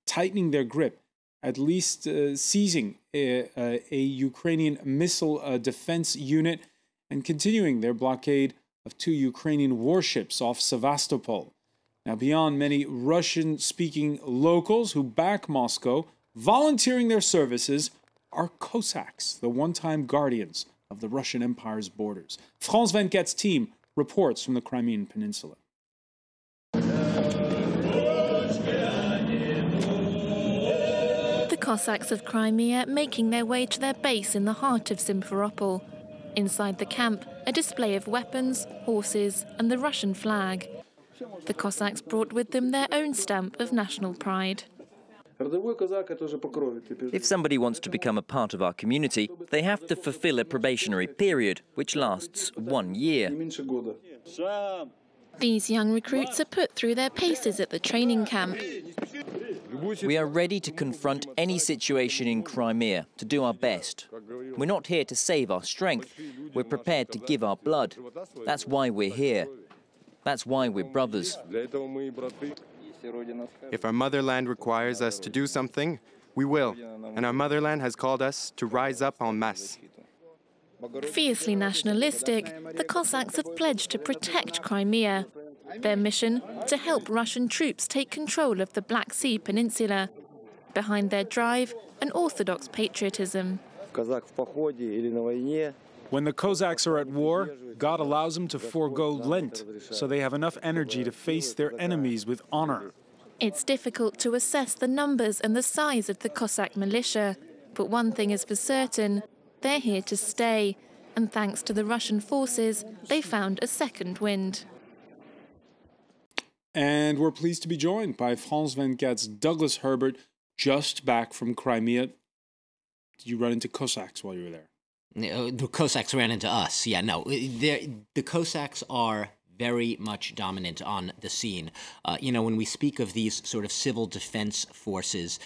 tightening their grip, at least seizing a Ukrainian missile defense unit and continuing their blockade of 2 Ukrainian warships off Sevastopol. Now, beyond many Russian-speaking locals who back Moscow, volunteering their services are Cossacks, the one-time guardians of the Russian Empire's borders. France 24's team reports from the Crimean Peninsula. The Cossacks of Crimea making their way to their base in the heart of Simferopol. Inside the camp, a display of weapons, horses, and the Russian flag. The Cossacks brought with them their own stamp of national pride. If somebody wants to become a part of our community, they have to fulfill a probationary period, which lasts 1 year. These young recruits are put through their paces at the training camp. We are ready to confront any situation in Crimea, to do our best. We're not here to save our strength. We're prepared to give our blood. That's why we're here. That's why we're brothers. If our motherland requires us to do something, we will. And our motherland has called us to rise up en masse. Fiercely nationalistic, the Cossacks have pledged to protect Crimea. Their mission, to help Russian troops take control of the Black Sea Peninsula. Behind their drive, an orthodox patriotism. When the Cossacks are at war, God allows them to forego Lent, so they have enough energy to face their enemies with honor. It's difficult to assess the numbers and the size of the Cossack militia, but one thing is for certain, they're here to stay, and thanks to the Russian forces, they found a second wind. And we're pleased to be joined by France 24's Douglas Herbert, just back from Crimea. Did you run into Cossacks while you were there? The Cossacks ran into us. Yeah, no. The Cossacks are very much dominant on the scene. When we speak of these sort of civil defense forces,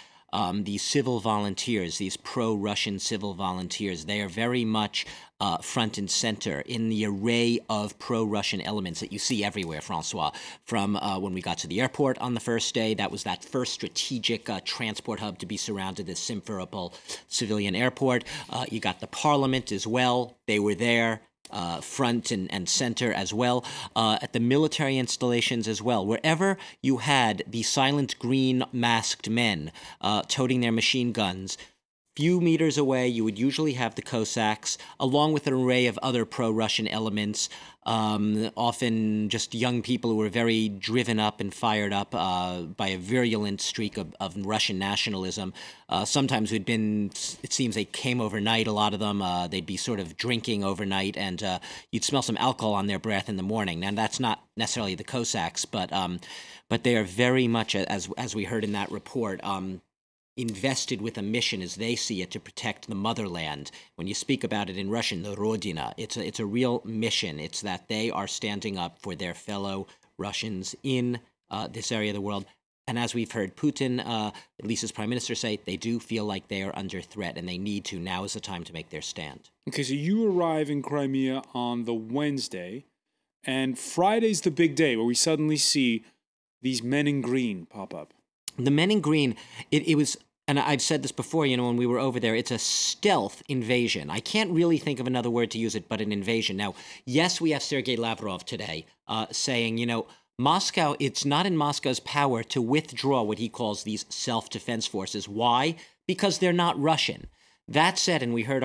these civil volunteers, these pro-Russian civil volunteers, they are very much front and center in the array of pro-Russian elements that you see everywhere, Francois. From when we got to the airport on the first day, that was that first strategic transport hub to be surrounded, the Simferopol civilian airport. You got the parliament as well. They were there. Front and center as well, at the military installations as well. Wherever you had the silent green masked men toting their machine guns, few meters away you would usually have the Cossacks, along with an array of other pro-Russian elements, often just young people who were very driven up and fired up by a virulent streak of Russian nationalism. Sometimes it seems they came overnight, a lot of them. They'd be sort of drinking overnight, and you'd smell some alcohol on their breath in the morning. Now, that's not necessarily the Cossacks, but they are very much, as we heard in that report, invested with a mission, as they see it, to protect the motherland. When you speak about it in Russian, the Rodina, it's a real mission. It's that they are standing up for their fellow Russians in this area of the world. And as we've heard Putin, at least his prime minister, say, they do feel like they are under threat, and they need to. Now is the time to make their stand. Okay, so you arrive in Crimea on the Wednesday, and Friday's the big day where we suddenly see these men in green pop up. The men in green, it was, and I've said this before, when we were over there, it's a stealth invasion. I can't really think of another word to use it but an invasion. Now, yes, we have Sergei Lavrov today saying, Moscow, it's not in Moscow's power to withdraw what he calls these self-defense forces. Why? Because they're not Russian. That said, and we heard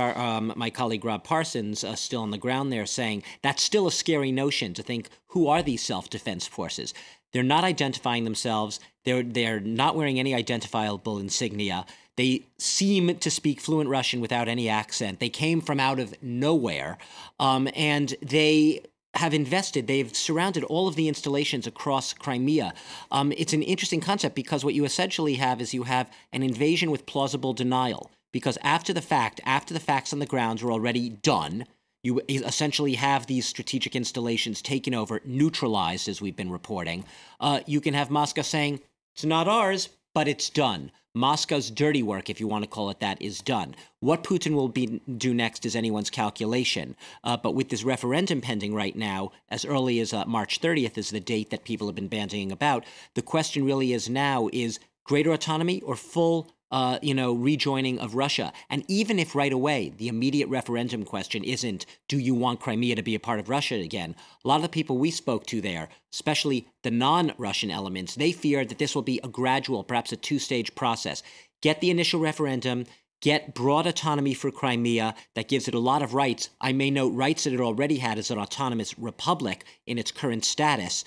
my colleague Rob Parsons still on the ground there saying, that's still a scary notion to think, who are these self-defense forces? They're not identifying themselves. They're not wearing any identifiable insignia. They seem to speak fluent Russian without any accent. They came from out of nowhere, and they have invested. They've surrounded all of the installations across Crimea. It's an interesting concept because what you essentially have is you have an invasion with plausible denial. Because after the facts on the ground are already done, you essentially have these strategic installations taken over, neutralized, as we've been reporting. You can have Moscow saying, it's not ours, but it's done. Moscow's dirty work, if you want to call it that, is done. What Putin will do next is anyone's calculation. But with this referendum pending right now, as early as March 30th is the date that people have been bandying about, the question really is now is greater autonomy or full rejoining of Russia. And even if right away the immediate referendum question isn't, do you want Crimea to be a part of Russia again? A lot of the people we spoke to there, especially the non-Russian elements, they fear that this will be a gradual, perhaps a two-stage process. Get the initial referendum, get broad autonomy for Crimea that gives it a lot of rights. I may note rights that it already had as an autonomous republic in its current status,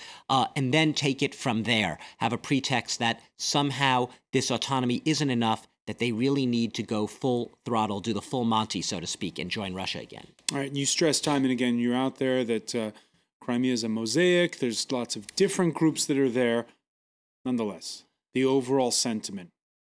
and then take it from there. Have a pretext that somehow this autonomy isn't enough, that they really need to go full throttle, do the full Monty, so to speak, and join Russia again. All right, and you stress time and again, you're out there, that Crimea is a mosaic. There's lots of different groups that are there. Nonetheless, the overall sentiment,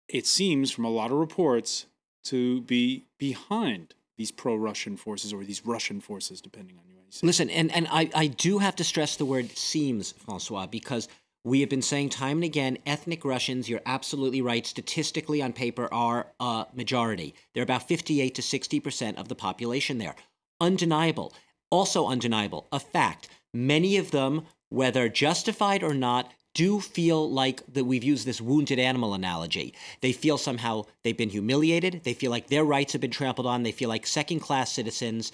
it seems from a lot of reports, to be behind these pro-Russian forces, or these Russian forces, depending on you. Listen, and I do have to stress the word seems, Francois, because we have been saying time and again, ethnic Russians, you're absolutely right, statistically on paper are a majority. They're about 58 to 60% of the population there. Undeniable. Also undeniable, a fact. Many of them, whether justified or not, do feel like that we've used this wounded animal analogy. They feel somehow they've been humiliated. They feel like their rights have been trampled on. They feel like second-class citizens.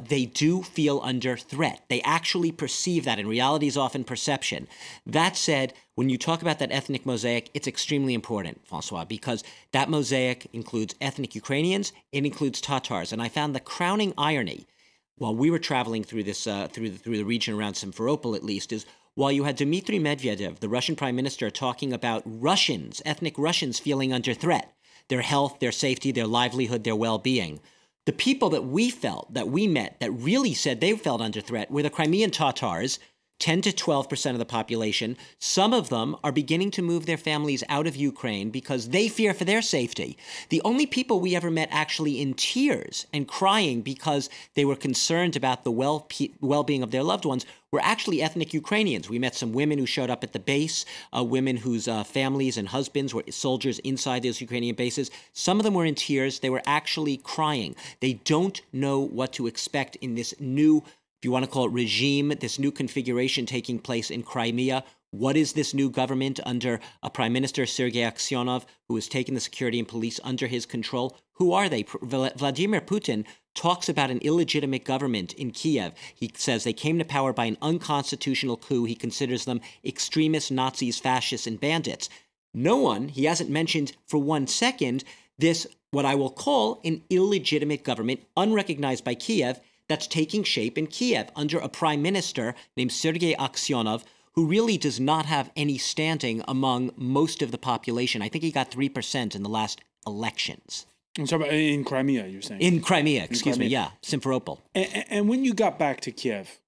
They do feel under threat. They actually perceive that. And reality is often perception. That said, when you talk about that ethnic mosaic, it's extremely important, Francois, because that mosaic includes ethnic Ukrainians. It includes Tatars. And I found the crowning irony, while we were traveling through this through the region around Simferopol, at least, is while you had Dmitry Medvedev, the Russian prime minister, talking about Russians, ethnic Russians, feeling under threat, their health, their safety, their livelihood, their well-being, the people that we felt, that we met, that really said they felt under threat were the Crimean Tatars, 10 to 12% of the population. Some of them are beginning to move their families out of Ukraine because they fear for their safety. The only people we ever met actually in tears and crying because they were concerned about the well-being of their loved ones were actually ethnic Ukrainians. We met some women who showed up at the base, women whose families and husbands were soldiers inside those Ukrainian bases. Some of them were in tears. They were actually crying. They don't know what to expect in this new, if you want to call it regime, this new configuration taking place in Crimea. What is this new government under a Prime Minister, Sergei Aksyonov, who has taken the security and police under his control? Who are they? Vladimir Putin talks about an illegitimate government in Kiev. He says they came to power by an unconstitutional coup. He considers them extremists, Nazis, fascists, and bandits. No one, he hasn't mentioned for 1 second, this, what I will call an illegitimate government, unrecognized by Kiev, that's taking shape in Kiev under a prime minister named Sergei Aksyonov, who really does not have any standing among most of the population. I think he got 3% in the last elections. I'm sorry, about in Crimea, you're saying? In Crimea, excuse me, yeah, Simferopol. And when you got back to Kiev,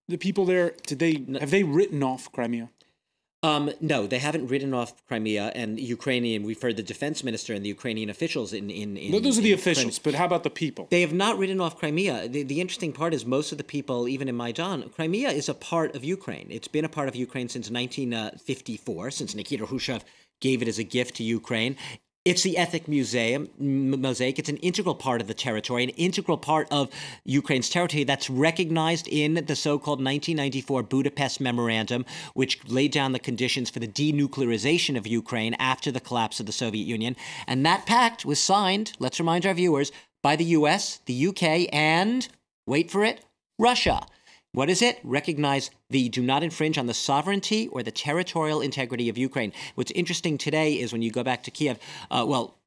the people there, have they written off Crimea? No, they haven't written off Crimea, and Ukrainian, we've heard the defense minister and the Ukrainian officials those are the officials, but how about the people? They have not written off Crimea. The interesting part is most of the people, even in Maidan, Crimea is a part of Ukraine. It's been a part of Ukraine since 1954, since Nikita Khrushchev gave it as a gift to Ukraine. It's the ethnic mosaic. It's an integral part of the territory, an integral part of Ukraine's territory that's recognized in the so-called 1994 Budapest Memorandum, which laid down the conditions for the denuclearization of Ukraine after the collapse of the Soviet Union. And that pact was signed, let's remind our viewers, by the US, the UK, and, wait for it, Russia. What is it? Recognize the do not infringe on the sovereignty or the territorial integrity of Ukraine. What's interesting today is when you go back to Kiev,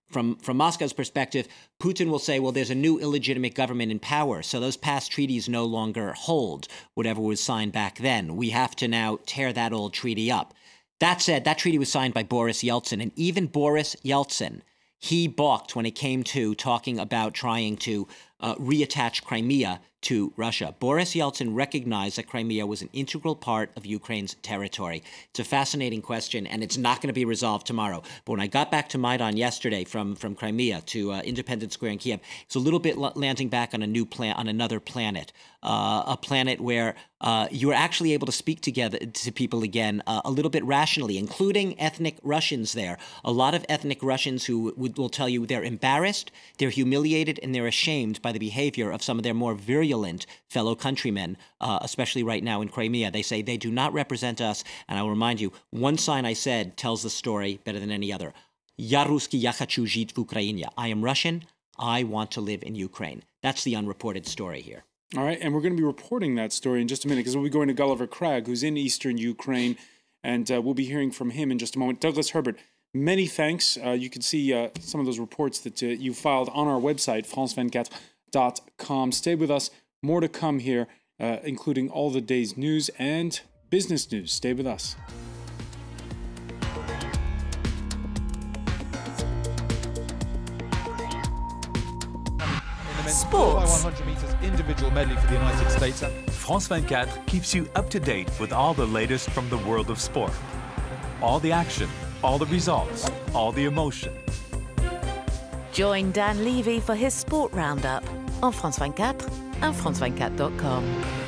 from Moscow's perspective, Putin will say, well, there's a new illegitimate government in power, so those past treaties no longer hold, whatever was signed back then. We have to now tear that old treaty up. That said, that treaty was signed by Boris Yeltsin, and even Boris Yeltsin, he balked when it came to talking about trying to reattach Crimea to Russia. Boris Yeltsin recognized that Crimea was an integral part of Ukraine's territory. It's a fascinating question, and it's not going to be resolved tomorrow. But when I got back to Maidan yesterday from Crimea to Independence Square in Kiev, it's a little bit landing back on another planet, a planet where you are actually able to speak together to people again a little bit rationally, including ethnic Russians there. A lot of ethnic Russians who will tell you they're embarrassed, they're humiliated, and they're ashamed by the behavior of some of their more virulent fellow countrymen, especially right now in Crimea. They say they do not represent us. And I will remind you, one sign I said tells the story better than any other. Я русский, я хочу жить в Украине. I am Russian, I want to live in Ukraine. That's the unreported story here. All right, and we're going to be reporting that story in just a minute because we'll be going to Gulliver Crag, who's in eastern Ukraine, and we'll be hearing from him in just a moment. Douglas Herbert, many thanks. You can see some of those reports that you filed on our website, france24.com. Stay with us. More to come here, including all the day's news and business news. Stay with us. Sports. 100 meters individual medley for the United States. France 24 keeps you up to date with all the latest from the world of sport. All the action, all the results, all the emotion. Join Dan Levy for his sport roundup on France 24 and France24.com.